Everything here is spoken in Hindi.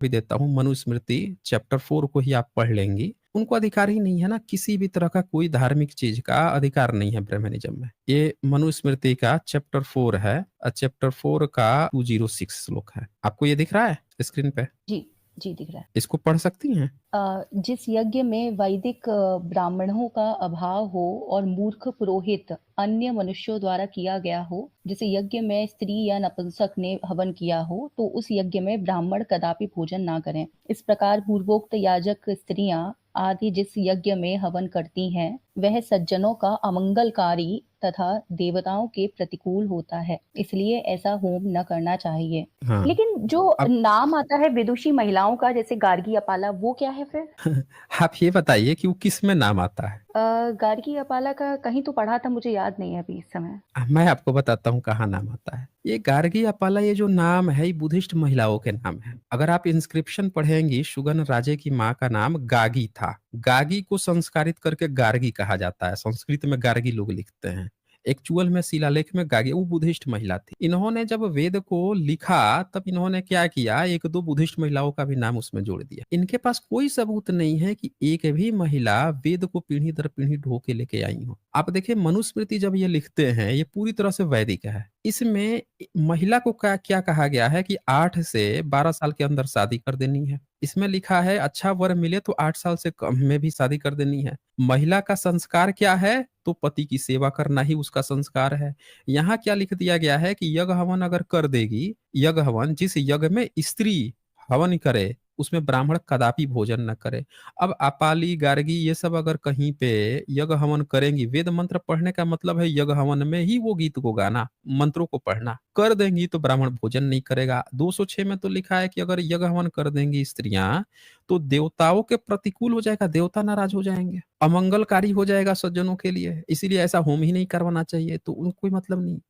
भी देता हूँ, मनुस्मृति चैप्टर 4 को ही आप पढ़ लेंगी। उनको अधिकार ही नहीं है ना, किसी भी तरह का कोई धार्मिक चीज़ का अधिकार नहीं है ब्राह्मणिज़्म में। ये मनुस्मृति का चैप्टर 4 है, चैप्टर 4 का 206 श्लोक है। आपको ये दिख रहा है स्क्रीन पे? जी, जी दिख रहा है। इसको पढ़ सकती हैं? जिस यज्ञ में वैदिक ब्राह्मणों का अभाव हो और मूर्ख पुरोहित अन्य मनुष्यों द्वारा किया गया हो, जैसे यज्ञ में स्त्री या नपुंसक ने हवन किया हो, तो उस यज्ञ में ब्राह्मण कदापि भोजन ना करें। इस प्रकार पूर्वोक्त याजक स्त्रियां आदि जिस यज्ञ में हवन करती हैं, वह सज्जनों का अमंगलकारी तथा देवताओं के प्रतिकूल होता है, इसलिए ऐसा होम न करना चाहिए। हाँ, लेकिन जो अब नाम आता है विदुषी महिलाओं का, जैसे गार्गी अपाला, वो क्या है फिर? आप ये बताइए कि वो किसमें नाम आता है? गार्गी अपाला का कहीं तो पढ़ा था, मुझे याद नहीं है अभी इस समय। मैं आपको बताता हूँ कहाँ नाम आता है। ये गार्गी अपाला ये जो नाम है, ये बुद्धिस्ट महिलाओं के नाम है। अगर आप इंस्क्रिप्शन पढ़ेंगी, सुगन राजे की माँ का नाम गागी था। गागी को संस्कारित करके गार्गी कहा जाता है। संस्कृत में गार्गी लोग लिखते हैं। एक्चुअल में शिलालेख में गागी, वो बुद्धिस्ट महिला थी। इन्होंने जब वेद को लिखा, तब इन्होंने क्या किया, एक दो बुद्धिस्ट महिलाओं का भी नाम उसमें जोड़ दिया। इनके पास कोई सबूत नहीं है कि एक भी महिला वेद को पीढ़ी दर पीढ़ी ढो के लेके आई हो। आप देखिए, मनुस्मृति जब ये लिखते हैं, ये पूरी तरह से वैदिक है। इसमें महिला को क्या क्या कहा गया है कि 8 से 12 साल के अंदर शादी कर देनी है। इसमें लिखा है अच्छा वर मिले तो 8 साल से कम में भी शादी कर देनी है। महिला का संस्कार क्या है? तो पति की सेवा करना ही उसका संस्कार है। यहाँ क्या लिख दिया गया है कि यज्ञ हवन अगर कर देगी, यज्ञ हवन जिस यज्ञ में स्त्री हवन करे, उसमें ब्राह्मण कदापि भोजन न करे। अब अपाली, गार्गी ये सब अगर कहीं पे यज्ञ हवन करेंगी, वेद मंत्र पढ़ने का मतलब है यज्ञ हवन में ही वो गीत को गाना, मंत्रों को पढ़ना। कर देंगी तो ब्राह्मण भोजन नहीं करेगा। 206 में तो लिखा है कि अगर यज्ञ हवन कर देंगी स्त्रियां, तो देवताओं के प्रतिकूल हो जाएगा, देवता नाराज हो जाएंगे, अमंगलकारी हो जाएगा सज्जनों के लिए। इसीलिए ऐसा होम ही नहीं करवाना चाहिए। तो उनको कोई मतलब नहीं।